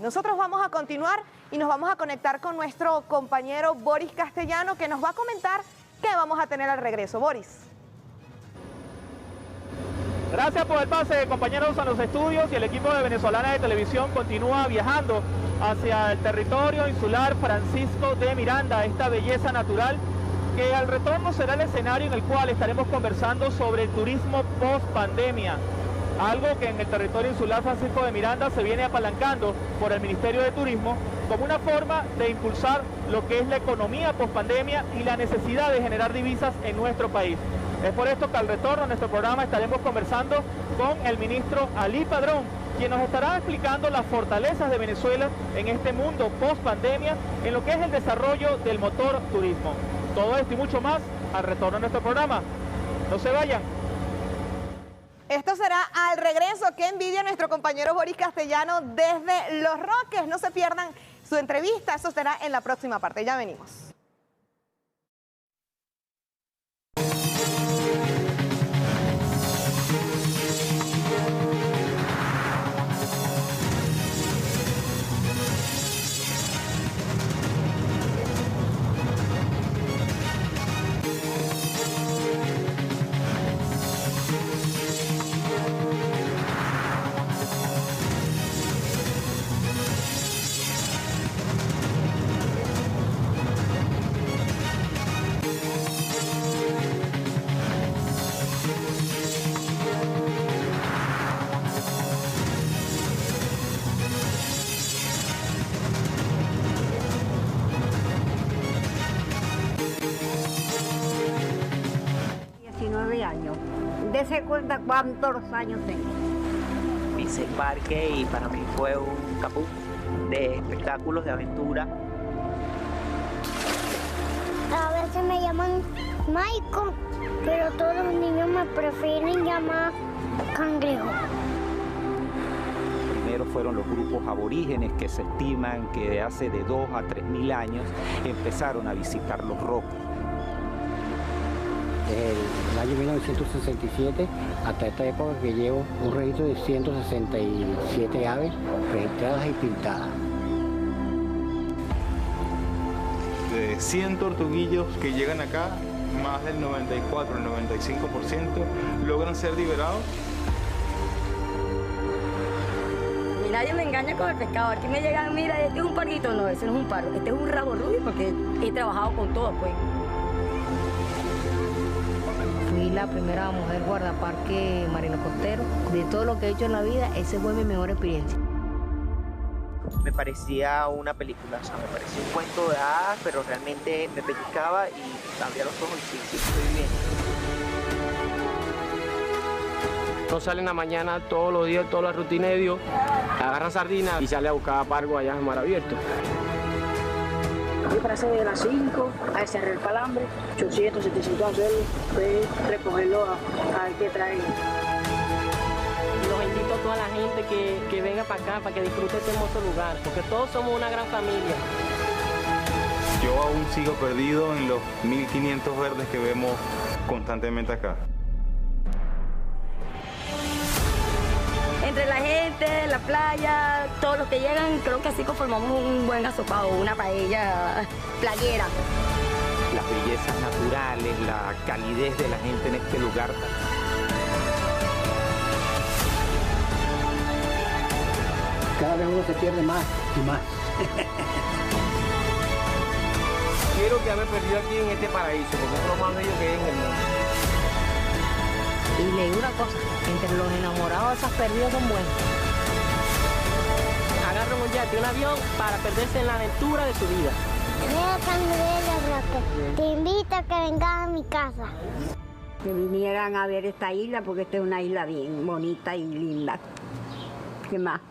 Nosotros vamos a continuar y nos vamos a conectar con nuestro compañero Boris Castellano, que nos va a comentar qué vamos a tener al regreso. Boris. Gracias por el pase, compañeros, a los estudios, y el equipo de Venezolana de Televisión continúa viajando hacia el territorio insular Francisco de Miranda, esta belleza natural que al retorno será el escenario en el cual estaremos conversando sobre el turismo post pandemia. Algo que en el territorio insular Francisco de Miranda se viene apalancando por el Ministerio de Turismo como una forma de impulsar lo que es la economía post-pandemia y la necesidad de generar divisas en nuestro país. Es por esto que al retorno a nuestro programa estaremos conversando con el ministro Alí Padrón, quien nos estará explicando las fortalezas de Venezuela en este mundo post-pandemia, en lo que es el desarrollo del motor turismo. Todo esto y mucho más al retorno a nuestro programa. No se vayan. Esto será al regreso. Qué envidia nuestro compañero Boris Castellano desde Los Roques. No se pierdan su entrevista. Eso será en la próxima parte. Ya venimos. Años. Dese cuenta cuántos años tengo. Hice el parque y para mí fue un caput de espectáculos, de aventura. A veces me llaman Michael, pero todos los niños me prefieren llamar Cangrejo. Primero fueron los grupos aborígenes que se estiman que de hace de 2.000 a 3.000 años empezaron a visitar Los Roques. Desde el año 1967 hasta esta época que llevo un registro de 167 aves registradas y pintadas. De 100 tortuguillos que llegan acá, más del 94, el 95% logran ser liberados. Y nadie me engaña con el pescado. Aquí me llegan, mira, este es un parguito. No, ese no es un pargo, este es un rabo rubio porque he trabajado con todo, pues. Fui la primera mujer guardaparque marino costero. De todo lo que he hecho en la vida, esa fue mi mejor experiencia. Me parecía una película, o sea, me parecía un cuento de hadas, pero realmente me pellizcaba y abría los ojos y sí, estoy viviendo. No sale en la mañana todos los días, toda la rutina de Dios, agarra sardinas y sale a buscar pargo allá en mar abierto. Yo pasé de las 5 a cerrar el palambre, 800, 700 anzuelos, pues recogerlo a ver qué traen. Los invito a toda la gente que venga para acá, para que disfrute este hermoso lugar, porque todos somos una gran familia. Yo aún sigo perdido en los 1500 verdes que vemos constantemente acá. Entre la gente, la playa, todos los que llegan, creo que así conformamos un buen asopado, una paella playera. Las bellezas naturales, la calidez de la gente en este lugar. Cada vez uno se pierde más y más. Quiero quedarme perdido aquí en este paraíso, porque es lo más bello que hay en el mundo. Y leí una cosa, entre los enamorados esas perdidas son buenas. Agarran un yate, un avión, para perderse en la aventura de su vida. Mira, Candela Roque, te invito a que vengas a mi casa. Que vinieran a ver esta isla, porque esta es una isla bien bonita y linda. ¿Qué más?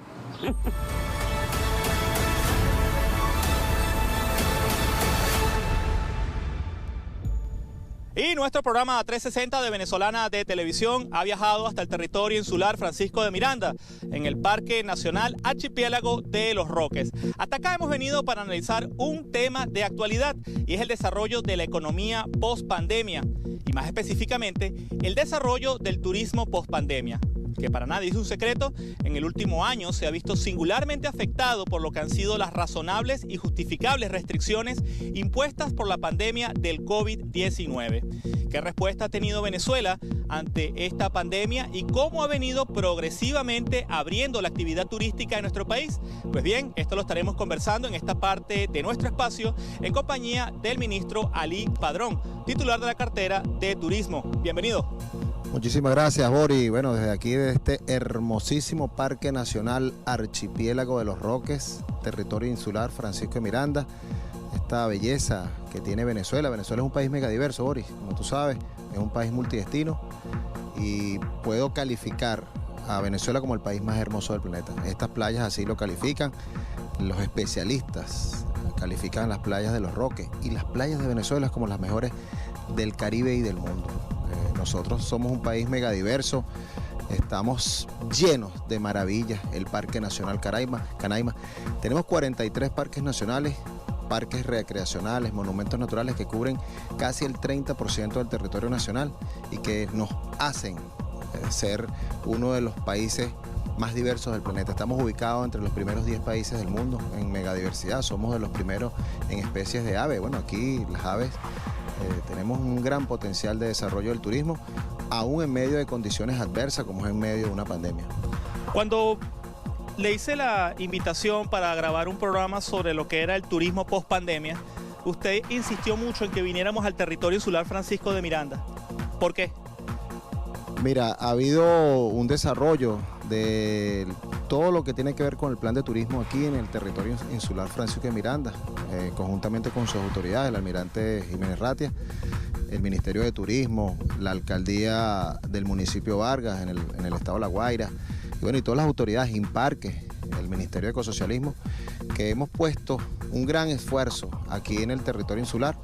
Y nuestro programa 360 de Venezolana de Televisión ha viajado hasta el territorio insular Francisco de Miranda, en el Parque Nacional Archipiélago de Los Roques. Hasta acá hemos venido para analizar un tema de actualidad, y es el desarrollo de la economía post-pandemia, y más específicamente, el desarrollo del turismo post-pandemia. que para nadie es un secreto, en el último año se ha visto singularmente afectado por lo que han sido las razonables y justificables restricciones impuestas por la pandemia del COVID-19. ¿Qué respuesta ha tenido Venezuela ante esta pandemia y cómo ha venido progresivamente abriendo la actividad turística en nuestro país? Pues bien, esto lo estaremos conversando en esta parte de nuestro espacio en compañía del ministro Alí Padrón, titular de la cartera de Turismo. Bienvenido. Muchísimas gracias, Boris. Bueno, desde aquí, de este hermosísimo Parque Nacional Archipiélago de los Roques, territorio insular Francisco de Miranda, esta belleza que tiene Venezuela. Venezuela es un país megadiverso, Boris, como tú sabes, es un país multidestino y puedo calificar a Venezuela como el país más hermoso del planeta. Estas playas así lo califican, los especialistas califican las playas de los Roques y las playas de Venezuela como las mejores del Caribe y del mundo. Nosotros somos un país megadiverso, estamos llenos de maravillas. El Parque Nacional Canaima, tenemos 43 parques nacionales, parques recreacionales, monumentos naturales que cubren casi el 30% del territorio nacional y que nos hacen ser uno de los países más diversos del planeta. Estamos ubicados entre los primeros 10 países del mundo en megadiversidad, somos de los primeros en especies de aves. Bueno, aquí las aves tenemos un gran potencial de desarrollo del turismo, aún en medio de condiciones adversas como es en medio de una pandemia. Cuando le hice la invitación para grabar un programa sobre lo que era el turismo post pandemia, usted insistió mucho en que viniéramos al territorio insular Francisco de Miranda. ¿Por qué? Mira, ha habido un desarrollo de todo lo que tiene que ver con el plan de turismo aquí en el territorio insular Francisco de Miranda, conjuntamente con sus autoridades, el almirante Jiménez Ratia, el Ministerio de Turismo, la alcaldía del municipio Vargas en el estado de La Guaira, y bueno, y todas las autoridades, Imparque, el Ministerio de Ecosocialismo, que hemos puesto un gran esfuerzo aquí en el territorio insular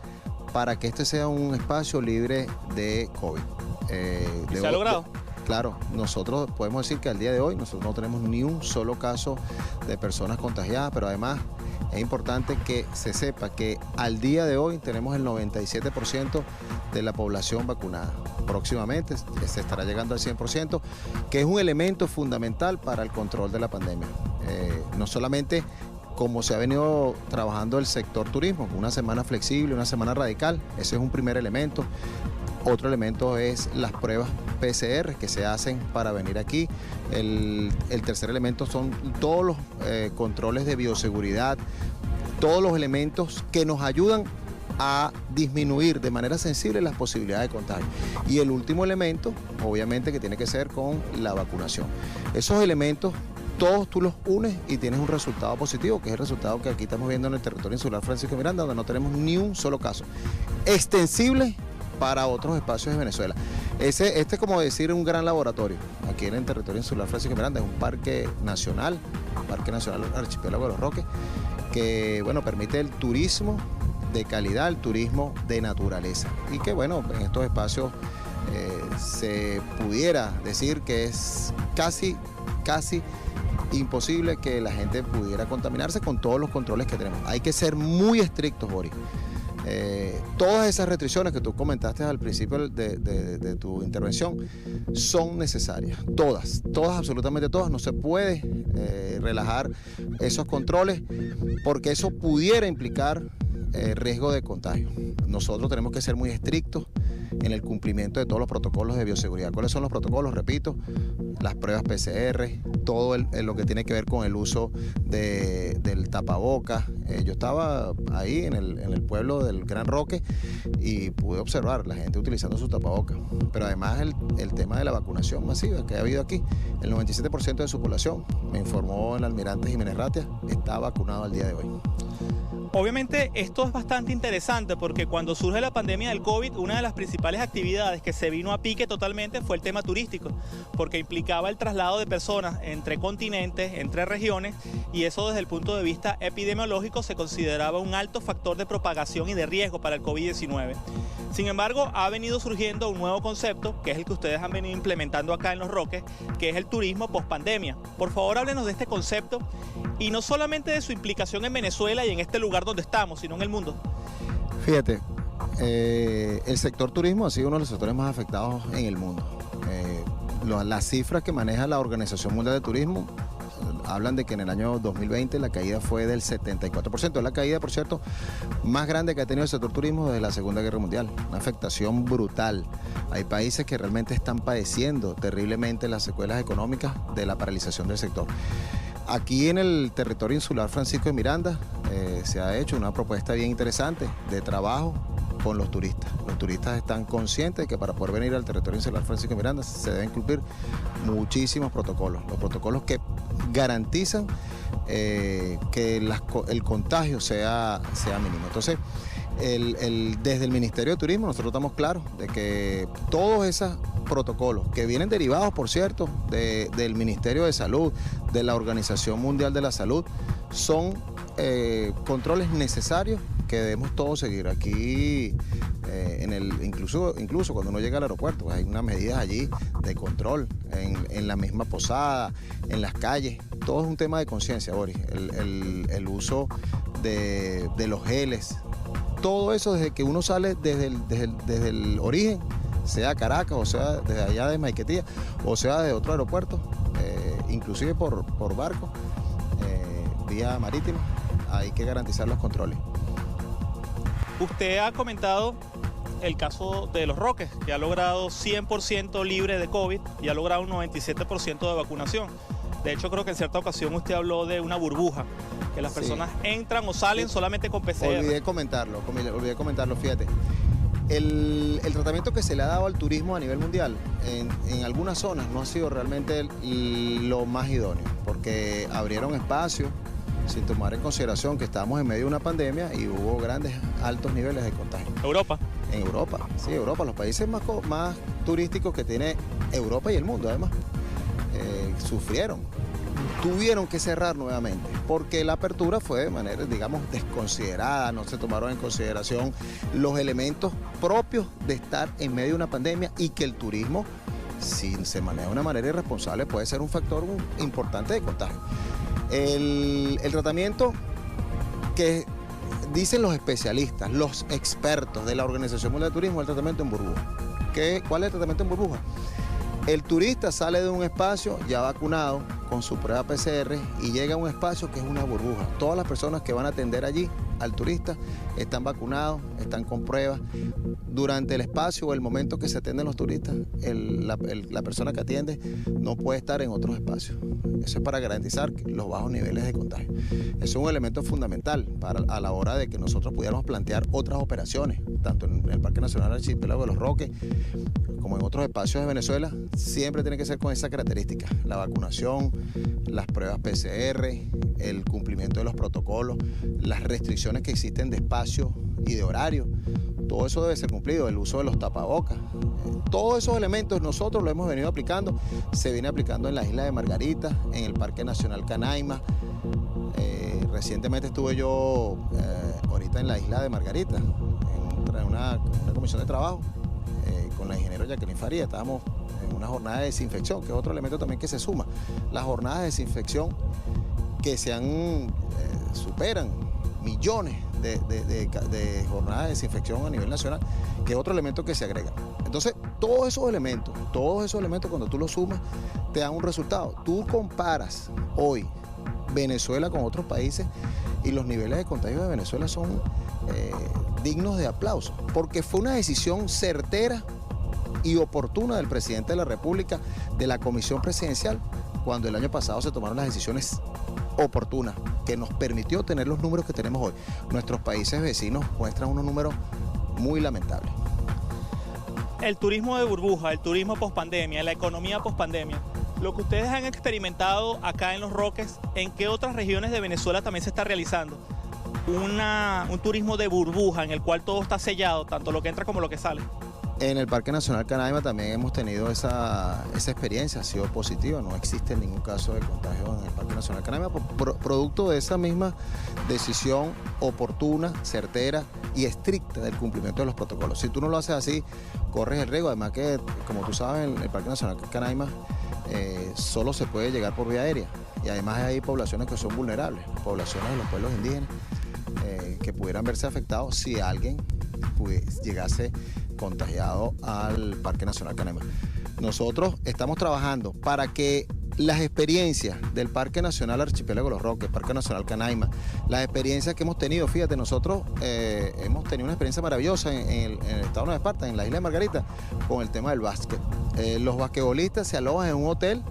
para que este sea un espacio libre de COVID. ¿Se ha logrado? Claro, nosotros podemos decir que al día de hoy nosotros no tenemos ni un solo caso de personas contagiadas, pero además es importante que se sepa que al día de hoy tenemos el 97% de la población vacunada. Próximamente se estará llegando al 100%, que es un elemento fundamental para el control de la pandemia. No solamente como se ha venido trabajando el sector turismo, una semana flexible, una semana radical, ese es un primer elemento. Otro elemento es las pruebas PCR que se hacen para venir aquí. El tercer elemento son todos los controles de bioseguridad, todos los elementos que nos ayudan a disminuir de manera sensible las posibilidades de contagio. Y el último elemento, obviamente, que tiene que ser con la vacunación. Esos elementos, todos tú los unes y tienes un resultado positivo, que es el resultado que aquí estamos viendo en el territorio insular Francisco de Miranda, donde no tenemos ni un solo caso. Extensible para otros espacios de Venezuela. Este es como decir un gran laboratorio. Aquí en el territorio insular Francisco de Miranda es un parque nacional Archipiélago de los Roques, que bueno, permite el turismo de calidad, el turismo de naturaleza. Y que bueno, en estos espacios se pudiera decir que es casi imposible que la gente pudiera contaminarse con todos los controles que tenemos. Hay que ser muy estrictos, Boris. Todas esas restricciones que tú comentaste al principio de tu intervención son necesarias, todas, absolutamente todas. No se puede relajar esos controles porque eso pudiera implicar riesgo de contagio. Nosotros tenemos que ser muy estrictos en el cumplimiento de todos los protocolos de bioseguridad. ¿Cuáles son los protocolos? Repito, las pruebas PCR, todo lo que tiene que ver con el uso del tapabocas. Yo estaba ahí en el pueblo del Gran Roque y pude observar la gente utilizando su tapabocas. Pero además el tema de la vacunación masiva que ha habido aquí, el 97% de su población, me informó el almirante Jiménez Ratia, está vacunado al día de hoy. Obviamente esto es bastante interesante porque cuando surge la pandemia del COVID, una de las principales actividades que se vino a pique totalmente fue el tema turístico, porque implicaba el traslado de personas entre continentes, entre regiones, y eso desde el punto de vista epidemiológico se consideraba un alto factor de propagación y de riesgo para el COVID-19. Sin embargo, ha venido surgiendo un nuevo concepto, que es el que ustedes han venido implementando acá en Los Roques, que es el turismo post-pandemia. Por favor, háblenos de este concepto y no solamente de su implicación en Venezuela y en este lugar donde estamos, sino en el mundo. Fíjate, el sector turismo ha sido uno de los sectores más afectados en el mundo. las cifras que maneja la Organización Mundial de Turismo hablan de que en el año 2020 la caída fue del 74%. Es la caída, por cierto, más grande que ha tenido el sector turismo desde la Segunda Guerra Mundial. Una afectación brutal. Hay países que realmente están padeciendo terriblemente las secuelas económicas de la paralización del sector. Aquí en el territorio insular Francisco de Miranda se ha hecho una propuesta bien interesante de trabajo con los turistas. Los turistas están conscientes de que para poder venir al territorio insular Francisco de Miranda se deben cumplir muchísimos protocolos. Los protocolos que garantizan que el contagio sea mínimo. Entonces, desde el Ministerio de Turismo nosotros estamos claros de que todos esos protocolos que vienen derivados, por cierto, del Ministerio de Salud, de la Organización Mundial de la Salud, son controles necesarios que debemos todos seguir. Aquí, incluso cuando uno llega al aeropuerto, pues hay unas medidas allí de control, en la misma posada, en las calles. Todo es un tema de conciencia, Boris. El uso de los geles, todo eso desde que uno sale desde el origen, sea Caracas, o sea desde allá de Maiquetía, o sea de otro aeropuerto, inclusive por barco, vía marítima, hay que garantizar los controles. Usted ha comentado el caso de Los Roques, que ha logrado 100% libre de COVID y ha logrado un 97% de vacunación. De hecho, creo que en cierta ocasión usted habló de una burbuja, que las personas entran o salen solamente con PCR. Olvidé comentarlo, fíjate. El tratamiento que se le ha dado al turismo a nivel mundial en algunas zonas no ha sido realmente lo más idóneo, porque abrieron espacios sin tomar en consideración que estábamos en medio de una pandemia y hubo altos niveles de contagio. ¿Europa? En Europa, sí, Europa, los países más turísticos que tiene Europa y el mundo además, tuvieron que cerrar nuevamente, porque la apertura fue de manera, digamos, desconsiderada, no se tomaron en consideración los elementos propios de estar en medio de una pandemia y que el turismo, si se maneja de una manera irresponsable, puede ser un factor importante de contagio. El tratamiento que dicen los especialistas, los expertos de la Organización Mundial de Turismo, es el tratamiento en burbuja. ¿Cuál es el tratamiento en burbuja? El turista sale de un espacio ya vacunado con su prueba PCR y llega a un espacio que es una burbuja. Todas las personas que van a atender allí al turista están vacunados, están con pruebas. Durante el espacio o el momento que se atienden los turistas, la persona que atiende no puede estar en otros espacios. Eso es para garantizar los bajos niveles de contagio. Eso es un elemento fundamental a la hora de que nosotros pudiéramos plantear otras operaciones, tanto en el Parque Nacional Archipiélago de Los Roques como en otros espacios de Venezuela. Siempre tiene que ser con esa característica: la vacunación, las pruebas PCR, el cumplimiento de los protocolos, las restricciones que existen de espacio y de horario. Todo eso debe ser cumplido, el uso de los tapabocas. Todos esos elementos nosotros lo hemos venido aplicando. Se viene aplicando en la isla de Margarita, en el Parque Nacional Canaima. Recientemente estuve yo ahorita en la isla de Margarita, en una comisión de trabajo con la ingeniera Jacqueline Faría. Estábamos en una jornada de desinfección, que es otro elemento también que se suma. Las jornadas de desinfección que superan millones de jornadas de desinfección a nivel nacional, que es otro elemento que se agrega. Entonces, todos esos elementos cuando tú los sumas, te dan un resultado. Tú comparas hoy Venezuela con otros países y los niveles de contagio de Venezuela son dignos de aplauso, porque fue una decisión certera y oportuna del presidente de la República, de la Comisión Presidencial, cuando el año pasado se tomaron las decisiones oportunas que nos permitió tener los números que tenemos hoy. Nuestros países vecinos muestran unos números muy lamentables. El turismo de burbuja, el turismo pospandemia, la economía pospandemia, lo que ustedes han experimentado acá en Los Roques, ¿en qué otras regiones de Venezuela también se está realizando? Un turismo de burbuja en el cual todo está sellado, tanto lo que entra como lo que sale. En el Parque Nacional Canaima también hemos tenido esa experiencia, ha sido positiva, no existe ningún caso de contagio en el Parque Nacional Canaima, producto de esa misma decisión oportuna, certera y estricta del cumplimiento de los protocolos. Si tú no lo haces así, corres el riesgo. Además que, como tú sabes, en el Parque Nacional Canaima solo se puede llegar por vía aérea, y además hay poblaciones que son vulnerables, poblaciones de los pueblos indígenas, que pudieran verse afectados si alguien llegase contagiado al Parque Nacional Canaima. nosotros estamos trabajando para que las experiencias del Parque Nacional Archipiélago de los Roques, Parque Nacional Canaima, las experiencias que hemos tenido, fíjate, nosotros hemos tenido una experiencia maravillosa en el estado de Nueva Esparta, en la isla de Margarita, con el tema del básquet. Los basquetbolistas se alojan en un hotel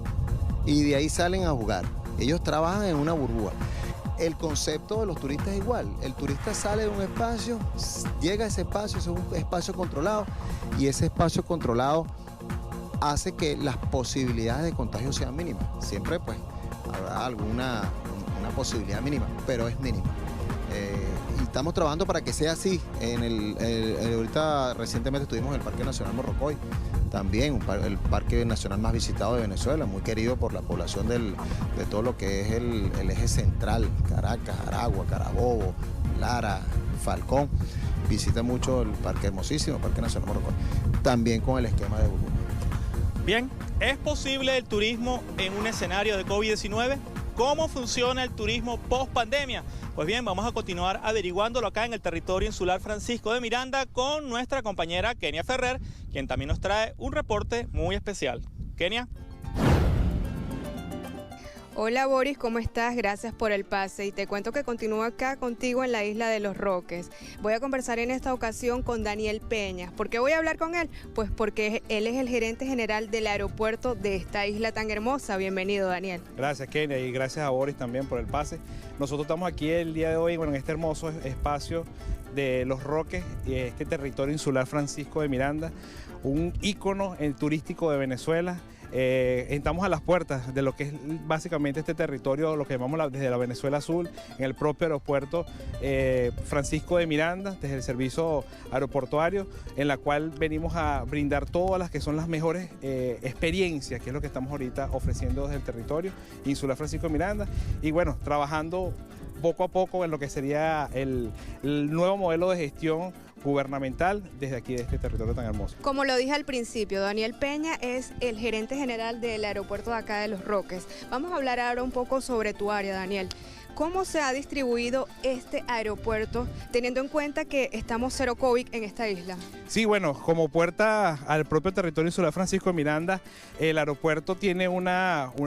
y de ahí salen a jugar. Ellos trabajan en una burbuja. El concepto de los turistas es igual. El turista sale de un espacio, llega a ese espacio, es un espacio controlado, y ese espacio controlado hace que las posibilidades de contagio sean mínimas. Siempre pues habrá una posibilidad mínima, pero es mínima. Y estamos trabajando para que sea así. Ahorita recientemente estuvimos en el Parque Nacional Morrocoy, también el parque nacional más visitado de Venezuela, muy querido por la población de todo lo que es el eje central, Caracas, Aragua, Carabobo, Lara, Falcón. Visita mucho el parque hermosísimo, Parque Nacional Morrocoy, también con el esquema de burbuja. Bien, ¿es posible el turismo en un escenario de COVID-19? ¿Cómo funciona el turismo post-pandemia? Pues bien, vamos a continuar averiguándolo acá en el territorio insular Francisco de Miranda con nuestra compañera Kenia Ferrer, quien también nos trae un reporte muy especial. Kenia. Hola Boris, ¿cómo estás? Gracias por el pase y te cuento que continúo acá contigo en la isla de Los Roques. Voy a conversar en esta ocasión con Daniel Peña. ¿Por qué voy a hablar con él? Pues porque él es el gerente general del aeropuerto de esta isla tan hermosa. Bienvenido, Daniel. Gracias, Kenia, y gracias a Boris también por el pase. Nosotros estamos aquí el día de hoy, en este hermoso espacio de Los Roques y este territorio insular Francisco de Miranda, un ícono turístico de Venezuela. Estamos a las puertas de lo que es básicamente este territorio, lo que llamamos desde la Venezuela Azul, en el propio aeropuerto Francisco de Miranda, desde el servicio aeroportuario, en la cual venimos a brindar todas las que son las mejores experiencias, que es lo que estamos ahorita ofreciendo desde el territorio insular Francisco de Miranda, y bueno, trabajando poco a poco en lo que sería el nuevo modelo de gestión gubernamental desde aquí, de este territorio tan hermoso. Como lo dije al principio, Daniel Peña es el gerente general del aeropuerto de acá de Los Roques. Vamos a hablar ahora un poco sobre tu área, Daniel. ¿Cómo se ha distribuido este aeropuerto teniendo en cuenta que estamos cero COVID en esta isla? Sí, bueno, como puerta al propio territorio insular Francisco de Miranda, el aeropuerto tiene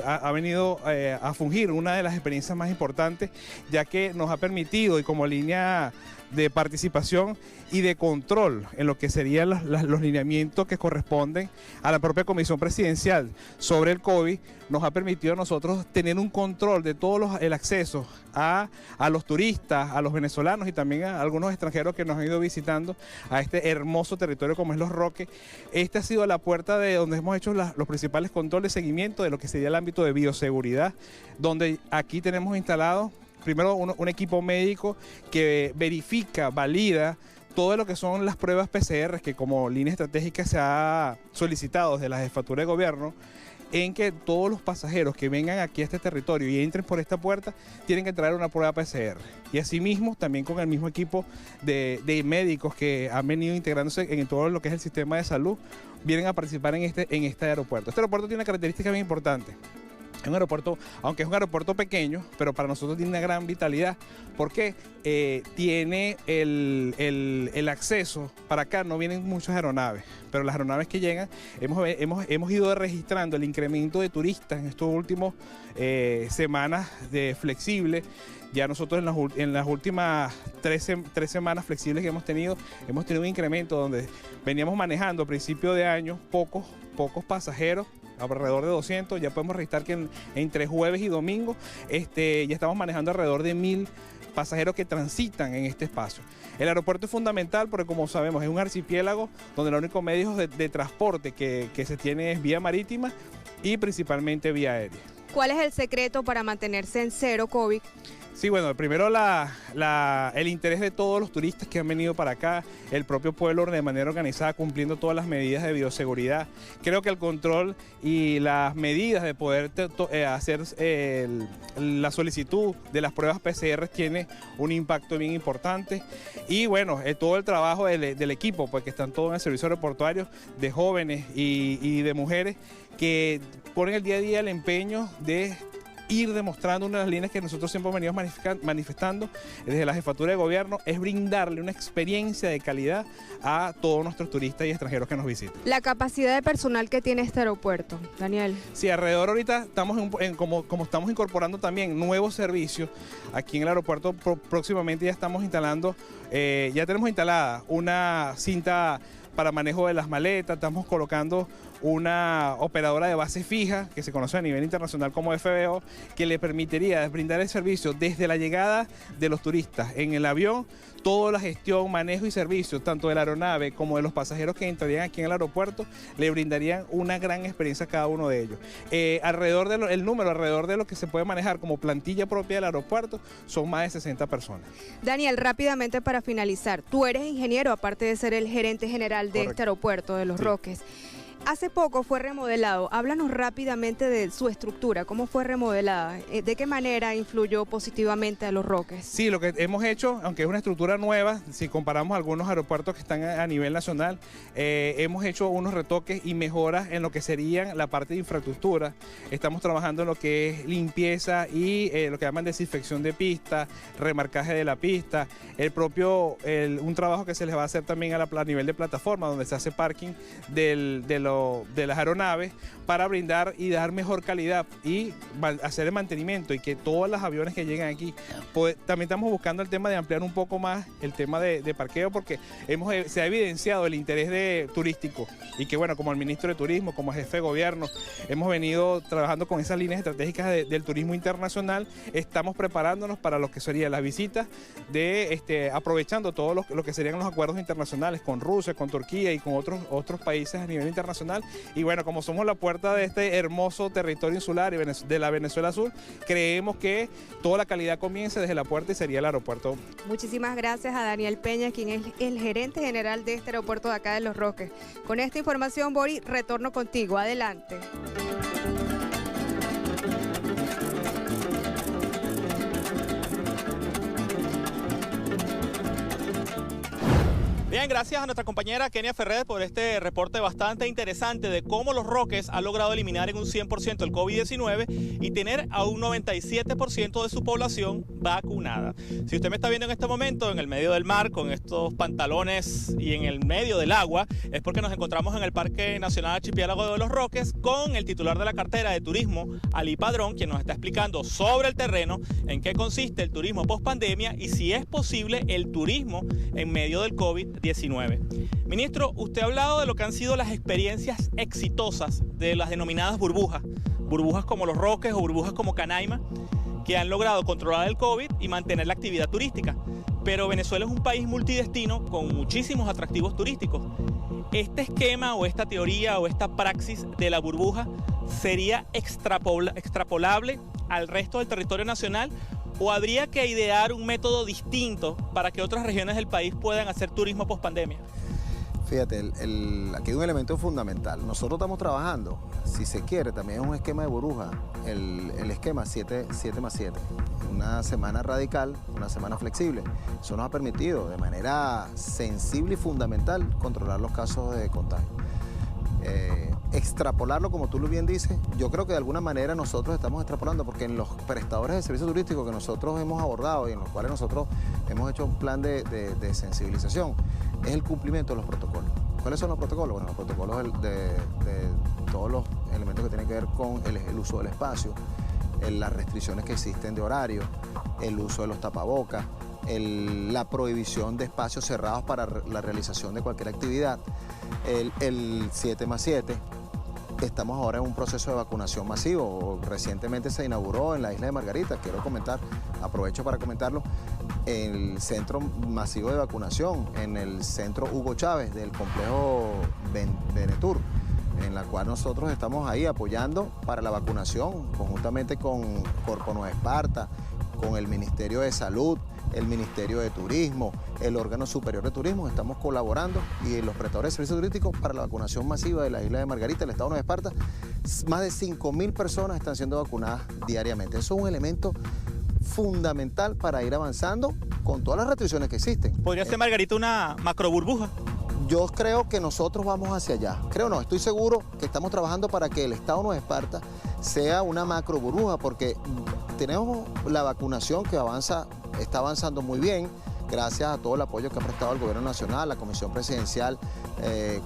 ha venido a fungir una de las experiencias más importantes, ya que nos ha permitido, y como línea de participación y de control en lo que serían los lineamientos que corresponden a la propia Comisión Presidencial sobre el COVID, nos ha permitido a nosotros tener un control de todo el acceso a los turistas, a los venezolanos y también a algunos extranjeros que nos han ido visitando a este hermoso territorio como es Los Roques. Esta ha sido la puerta de donde hemos hecho los principales controles de seguimiento de lo que sería el ámbito de bioseguridad, donde aquí tenemos instalado primero un equipo médico que verifica, valida todo lo que son las pruebas PCR, que como línea estratégica se ha solicitado desde la jefatura de gobierno, en que todos los pasajeros que vengan aquí a este territorio y entren por esta puerta tienen que traer una prueba PCR. Y asimismo, también con el mismo equipo de médicos que han venido integrándose en todo lo que es el sistema de salud, vienen a participar en este aeropuerto. Este aeropuerto tiene una característica bien importante. Es un aeropuerto, aunque es un aeropuerto pequeño, pero para nosotros tiene una gran vitalidad, porque tiene el acceso, para acá no vienen muchas aeronaves, pero las aeronaves que llegan, hemos ido registrando el incremento de turistas en estos últimos semanas de flexible. Ya nosotros en las últimas tres semanas flexibles que hemos tenido un incremento donde veníamos manejando a principio de año pocos pasajeros, alrededor de 200, ya podemos registrar que entre jueves y domingo ya estamos manejando alrededor de 1000 pasajeros que transitan en este espacio. El aeropuerto es fundamental porque, como sabemos, es un archipiélago donde los únicos medios de transporte que se tiene es vía marítima y principalmente vía aérea. ¿Cuál es el secreto para mantenerse en cero COVID? Sí, bueno, primero el interés de todos los turistas que han venido para acá, el propio pueblo de manera organizada cumpliendo todas las medidas de bioseguridad. Creo que el control y las medidas de poder hacer la solicitud de las pruebas PCR tiene un impacto bien importante. Y bueno, todo el trabajo del equipo, pues que están todos en el servicio aeroportuario, de jóvenes y de mujeres que ponen el día a día el empeño de ir demostrando una de las líneas que nosotros siempre venimos manifestando desde la jefatura de gobierno, es brindarle una experiencia de calidad a todos nuestros turistas y extranjeros que nos visitan. La capacidad de personal que tiene este aeropuerto, Daniel. Sí, alrededor ahorita estamos como estamos incorporando también nuevos servicios aquí en el aeropuerto, próximamente ya estamos instalando, ya tenemos instalada una cinta para manejo de las maletas, estamos colocando una operadora de base fija que se conoce a nivel internacional como FBO, que le permitiría brindar el servicio desde la llegada de los turistas en el avión, toda la gestión, manejo y servicio, tanto de la aeronave como de los pasajeros que entrarían aquí en el aeropuerto, le brindarían una gran experiencia a cada uno de ellos. Alrededor de lo que se puede manejar como plantilla propia del aeropuerto, son más de 60 personas. Daniel, rápidamente para finalizar, tú eres ingeniero, aparte de ser el gerente general de este aeropuerto de Los Roques. Hace poco fue remodelado. Háblanos rápidamente de su estructura, cómo fue remodelada, de qué manera influyó positivamente a Los Roques. Sí, lo que hemos hecho, aunque es una estructura nueva, si comparamos algunos aeropuertos que están a nivel nacional, hemos hecho unos retoques y mejoras en lo que serían la parte de infraestructura. Estamos trabajando en lo que es limpieza y lo que llaman desinfección de pista, remarcaje de la pista, un trabajo que se les va a hacer también a nivel de plataforma, donde se hace parking de las aeronaves para brindar y dar mejor calidad y hacer el mantenimiento y que todos los aviones que llegan aquí, pues, también estamos buscando el tema de ampliar un poco más el tema de parqueo porque se ha evidenciado el interés turístico y que bueno, como el ministro de Turismo, como jefe de gobierno, hemos venido trabajando con esas líneas estratégicas del turismo internacional, estamos preparándonos para lo que serían las visitas aprovechando todo lo que serían los acuerdos internacionales con Rusia, con Turquía y con otros países a nivel internacional. Y bueno, como somos la puerta de este hermoso territorio insular y de la Venezuela Sur, creemos que toda la calidad comienza desde la puerta y sería el aeropuerto. Muchísimas gracias a Daniel Peña, quien es el gerente general de este aeropuerto de acá de Los Roques. Con esta información, Bori, retorno contigo. Adelante. Bien, gracias a nuestra compañera Kenia Ferrer por este reporte bastante interesante de cómo Los Roques ha logrado eliminar en un 100% el COVID-19 y tener a un 97% de su población vacunada. Si usted me está viendo en este momento en el medio del mar con estos pantalones y en el medio del agua, es porque nos encontramos en el Parque Nacional Archipiélago de Los Roques con el titular de la cartera de turismo, Ali Padrón, quien nos está explicando sobre el terreno en qué consiste el turismo post-pandemia y si es posible el turismo en medio del COVID-19. Ministro, usted ha hablado de lo que han sido las experiencias exitosas de las denominadas burbujas como Los Roques o burbujas como Canaima, que han logrado controlar el COVID y mantener la actividad turística. Pero Venezuela es un país multidestino con muchísimos atractivos turísticos. ¿Este esquema o esta teoría o esta praxis de la burbuja sería extrapolable al resto del territorio nacional? ¿O habría que idear un método distinto para que otras regiones del país puedan hacer turismo post-pandemia? Fíjate, aquí hay un elemento fundamental. Nosotros estamos trabajando, si se quiere, también es un esquema de burbuja, el esquema 7+7. Una semana radical, una semana flexible. Eso nos ha permitido de manera sensible y fundamental controlar los casos de contagio. Extrapolarlo, como tú lo bien dices, yo creo que de alguna manera nosotros estamos extrapolando, porque en los prestadores de servicios turísticos que nosotros hemos abordado y en los cuales nosotros hemos hecho un plan de sensibilización, es el cumplimiento de los protocolos. ¿Cuáles son los protocolos? Bueno, los protocolos de todos los elementos que tienen que ver con el uso del espacio, las restricciones que existen de horario, el uso de los tapabocas, la prohibición de espacios cerrados para la realización de cualquier actividad, el 7+7. Estamos ahora en un proceso de vacunación masivo. Recientemente se inauguró en la isla de Margarita, quiero comentar, aprovecho para comentarlo, el centro masivo de vacunación en el centro Hugo Chávez del complejo Benetur, en la cual nosotros estamos ahí apoyando para la vacunación conjuntamente con Corpo Nueva Esparta, con el Ministerio de Salud, el Ministerio de Turismo, el órgano superior de turismo. Estamos colaborando y los prestadores de servicios turísticos para la vacunación masiva de la isla de Margarita, el estado de Nueva Esparta. Más de 5.000 personas están siendo vacunadas diariamente. Eso es un elemento fundamental para ir avanzando con todas las restricciones que existen. ¿Podría ser, Margarita, una macro burbuja? Yo creo que nosotros vamos hacia allá. Estoy seguro que estamos trabajando para que el estado de Nueva Esparta sea una macro burbuja, porque tenemos la vacunación que está avanzando muy bien, gracias a todo el apoyo que ha prestado el Gobierno Nacional, la Comisión Presidencial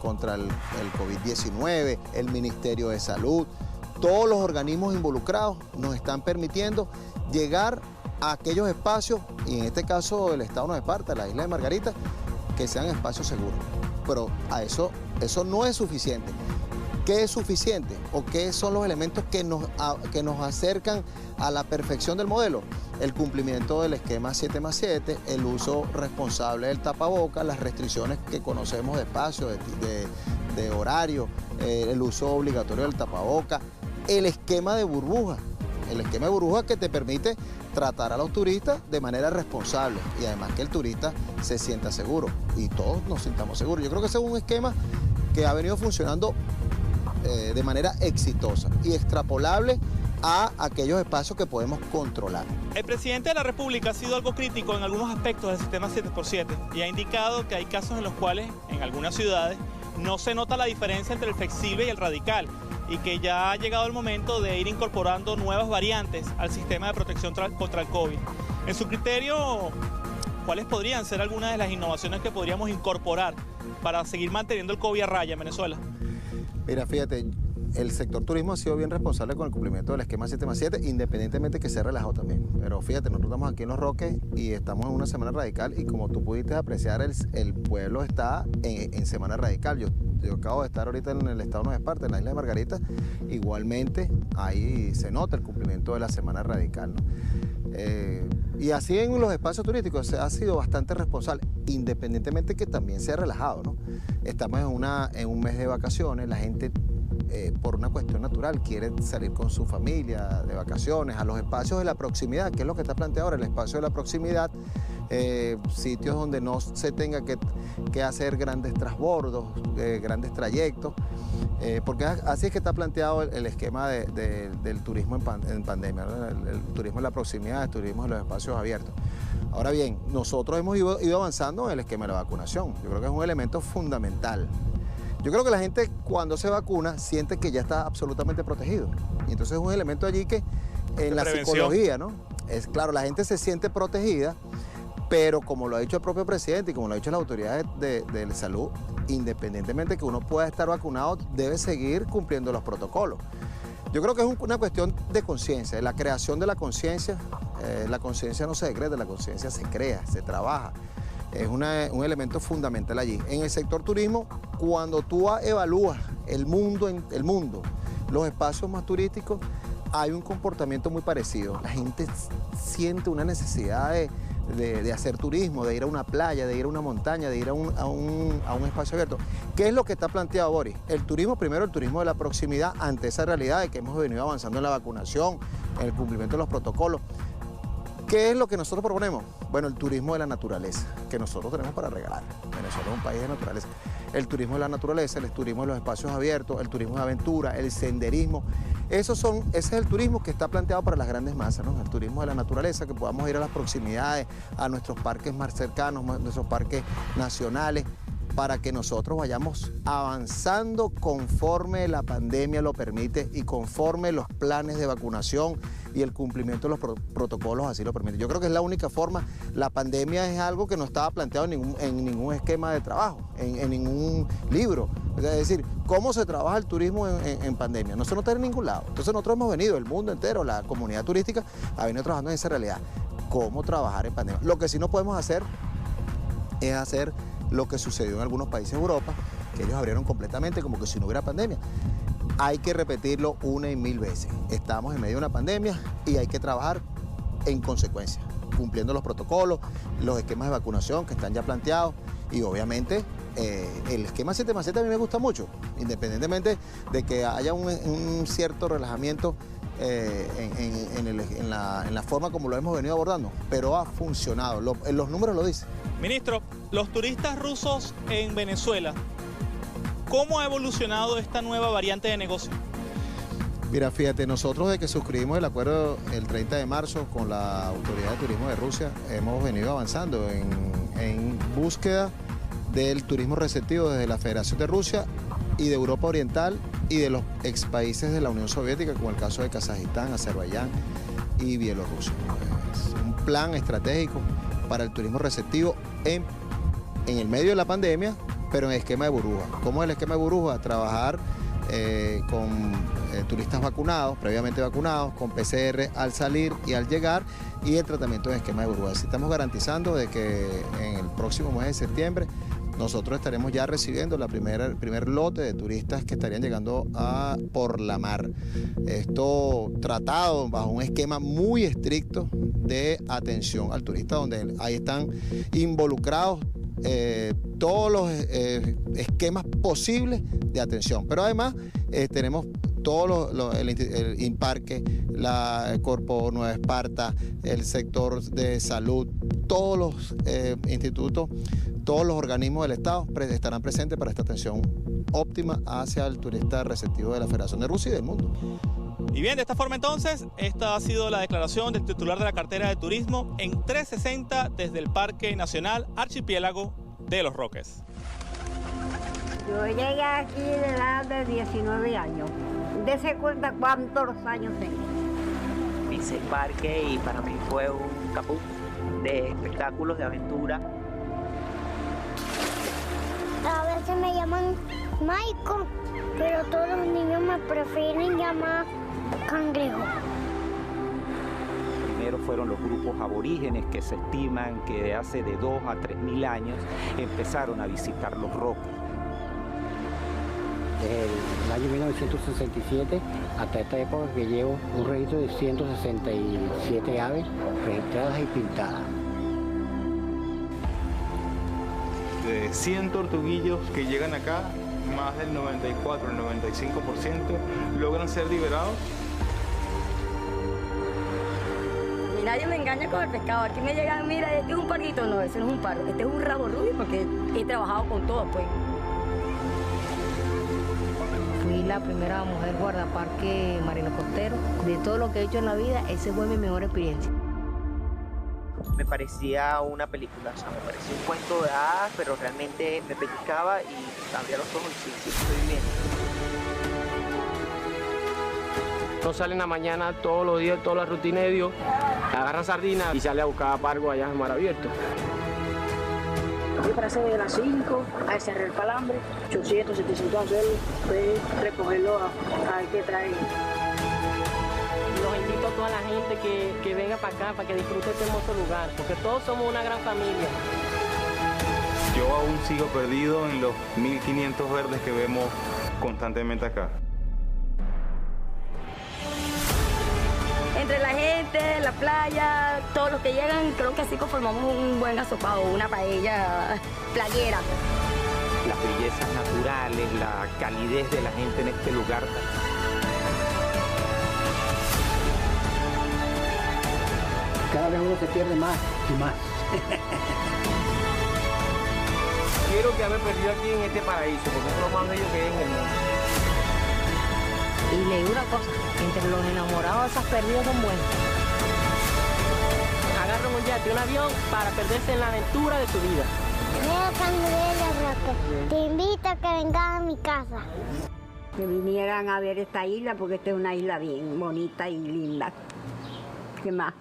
contra el COVID-19, el Ministerio de Salud. Todos los organismos involucrados nos están permitiendo llegar a aquellos espacios, y en este caso el Estado de Esparta, la isla de Margarita, que sean espacios seguros. Pero a eso no es suficiente. ¿Qué es suficiente? ¿O qué son los elementos que nos acercan a la perfección del modelo? El cumplimiento del esquema 7+7, el uso responsable del tapaboca, las restricciones que conocemos de espacio, de horario, el uso obligatorio del tapaboca, el esquema de burbuja. El esquema de burbuja que te permite tratar a los turistas de manera responsable y además que el turista se sienta seguro y todos nos sintamos seguros. Yo creo que ese es un esquema que ha venido funcionando de manera exitosa y extrapolable a aquellos espacios que podemos controlar. El presidente de la República ha sido algo crítico en algunos aspectos del sistema 7x7 y ha indicado que hay casos en los cuales en algunas ciudades no se nota la diferencia entre el flexible y el radical, y que ya ha llegado el momento de ir incorporando nuevas variantes al sistema de protección contra el COVID. En su criterio, ¿cuáles podrían ser algunas de las innovaciones que podríamos incorporar para seguir manteniendo el COVID a raya en Venezuela? Mira, fíjate, el sector turismo ha sido bien responsable con el cumplimiento del esquema 7+7, independientemente que se relajó también. Pero fíjate, nosotros estamos aquí en Los Roques y estamos en una semana radical y como tú pudiste apreciar, el pueblo está en semana radical. Yo acabo de estar ahorita en el Estado de Esparta, en la isla de Margarita. Igualmente, ahí se nota el cumplimiento de la semana radical, ¿no? Y así en los espacios turísticos se ha sido bastante responsable, independientemente que también se ha relajado, ¿no? Estamos en un mes de vacaciones, la gente por una cuestión natural quiere salir con su familia de vacaciones a los espacios de la proximidad, que es lo que está planteado ahora, el espacio de la proximidad, sitios donde no se tenga que hacer grandes transbordos, grandes trayectos, porque así es que está planteado el esquema del turismo en pandemia, ¿no? El turismo en la proximidad, el turismo en los espacios abiertos. Ahora bien, nosotros hemos ido avanzando en el esquema de la vacunación. Yo creo que es un elemento fundamental. Yo creo que la gente cuando se vacuna siente que ya está absolutamente protegido. Y entonces es un elemento allí que en la psicología, ¿no? Es claro, la gente se siente protegida, pero como lo ha dicho el propio presidente y como lo ha dicho las autoridades de salud, independientemente de que uno pueda estar vacunado, debe seguir cumpliendo los protocolos. Yo creo que es una cuestión de conciencia, de la creación de la conciencia. La conciencia no se decreta, la conciencia se crea, se trabaja. Es un elemento fundamental allí. En el sector turismo, cuando tú evalúas el mundo, los espacios más turísticos, hay un comportamiento muy parecido. La gente siente una necesidad de hacer turismo, de ir a una playa, de ir a una montaña, de ir a un espacio abierto. ¿Qué es lo que está planteado, Boris? El turismo, primero el turismo de la proximidad ante esa realidad de que hemos venido avanzando en la vacunación, en el cumplimiento de los protocolos. ¿Qué es lo que nosotros proponemos? Bueno, el turismo de la naturaleza, que nosotros tenemos para regalar. Venezuela es un país de naturaleza. El turismo de la naturaleza, el turismo de los espacios abiertos, el turismo de aventura, el senderismo. Ese es el turismo que está planteado para las grandes masas, ¿no? El turismo de la naturaleza, que podamos ir a las proximidades, a nuestros parques más cercanos, nuestros parques nacionales, para que nosotros vayamos avanzando conforme la pandemia lo permite y conforme los planes de vacunación y el cumplimiento de los protocolos así lo permiten. Yo creo que es la única forma. La pandemia es algo que no estaba planteado en ningún esquema de trabajo, en ningún libro. Es decir, ¿cómo se trabaja el turismo en pandemia? No se nota en ningún lado. Entonces nosotros hemos venido, el mundo entero, la comunidad turística, ha venido trabajando en esa realidad. ¿Cómo trabajar en pandemia? Lo que sí no podemos hacer es hacer lo que sucedió en algunos países de Europa, que ellos abrieron completamente como que si no hubiera pandemia. Hay que repetirlo una y mil veces. Estamos en medio de una pandemia y hay que trabajar en consecuencia, cumpliendo los protocolos, los esquemas de vacunación que están ya planteados y obviamente el esquema 7+7 a mí me gusta mucho, independientemente de que haya un cierto relajamiento en la forma como lo hemos venido abordando, pero ha funcionado, los números lo dicen. Ministro, los turistas rusos en Venezuela, ¿cómo ha evolucionado esta nueva variante de negocio? Mira, fíjate, nosotros de que suscribimos el acuerdo el 30 de marzo con la Autoridad de Turismo de Rusia, hemos venido avanzando en búsqueda del turismo receptivo desde la Federación de Rusia y de Europa Oriental y de los ex países de la Unión Soviética, como el caso de Kazajistán, Azerbaiyán y Bielorrusia. Es un plan estratégico para el turismo receptivo en el medio de la pandemia, pero en esquema de burbuja. ¿Cómo es el esquema de burbuja? Trabajar con turistas vacunados, previamente vacunados, con PCR al salir y al llegar, y el tratamiento en esquema de burbuja. Así estamos garantizando de que en el próximo mes de septiembre nosotros estaremos ya recibiendo el primer lote de turistas que estarían llegando por la mar. Esto tratado bajo un esquema muy estricto de atención al turista, donde ahí están involucrados todos los esquemas posibles de atención. Pero además tenemos todo el INPARQUE, el Corpo Nueva Esparta, el sector de salud, todos los institutos, todos los organismos del Estado estarán presentes para esta atención óptima hacia el turista receptivo de la Federación de Rusia y del mundo. Y bien, de esta forma entonces, esta ha sido la declaración del titular de la cartera de turismo en 360 desde el Parque Nacional Archipiélago de Los Roques. Yo llegué aquí de edad de 19 años. Dese cuenta cuántos años tengo. Hice el parque y para mí fue un caput de espectáculos, de aventura. A veces me llaman Maiko, pero todos los niños me prefieren llamar Cangrejo. Primero fueron los grupos aborígenes que se estiman que de hace de 2 a 3.000 años empezaron a visitar Los Roques. Desde el año 1967 hasta esta época que llevo un registro de 167 aves registradas y pintadas. De 100 tortuguillos que llegan acá, más del 94, el 95% logran ser liberados. Y nadie me engaña con el pescado. Aquí me llegan, mira, este es un parguito. No, ese no es un pargo. Este es un rabo rubio porque he trabajado con todo, pues. Fui la primera mujer guardaparque marino costero. De todo lo que he hecho en la vida, esa fue mi mejor experiencia. Me parecía una película, o sea, me parecía un cuento de hadas, pero realmente me pellizcaba y abría los ojos y sí, estoy viviendo. No sale en la mañana todos los días, toda la rutina de Dios, agarran sardinas y sale a buscar pargo allá en mar abierto. Yo frase de las 5 a cerrar el palambre, 800, 700 anzuelos, pues recogerlo a ver qué traen. Los invito a toda la gente que venga para acá, para que disfrute este hermoso lugar, porque todos somos una gran familia. Yo aún sigo perdido en los 1500 verdes que vemos constantemente acá. Entre la gente, la playa, todos los que llegan, creo que así conformamos un buen asopado, una paella playera. Las bellezas naturales, la calidez de la gente en este lugar. Cada vez uno se pierde más y más. Quiero que haber perdido aquí en este paraíso, porque es lo más bello que hay en el mundo. Y le digo una cosa, entre los enamorados esas perdidas son buenas. Agarran un yate, un avión, para perderse en la aventura de su vida. Mira, Cangrejo, te invito a que vengas a mi casa. Que vinieran a ver esta isla porque esta es una isla bien bonita y linda. ¿Qué más?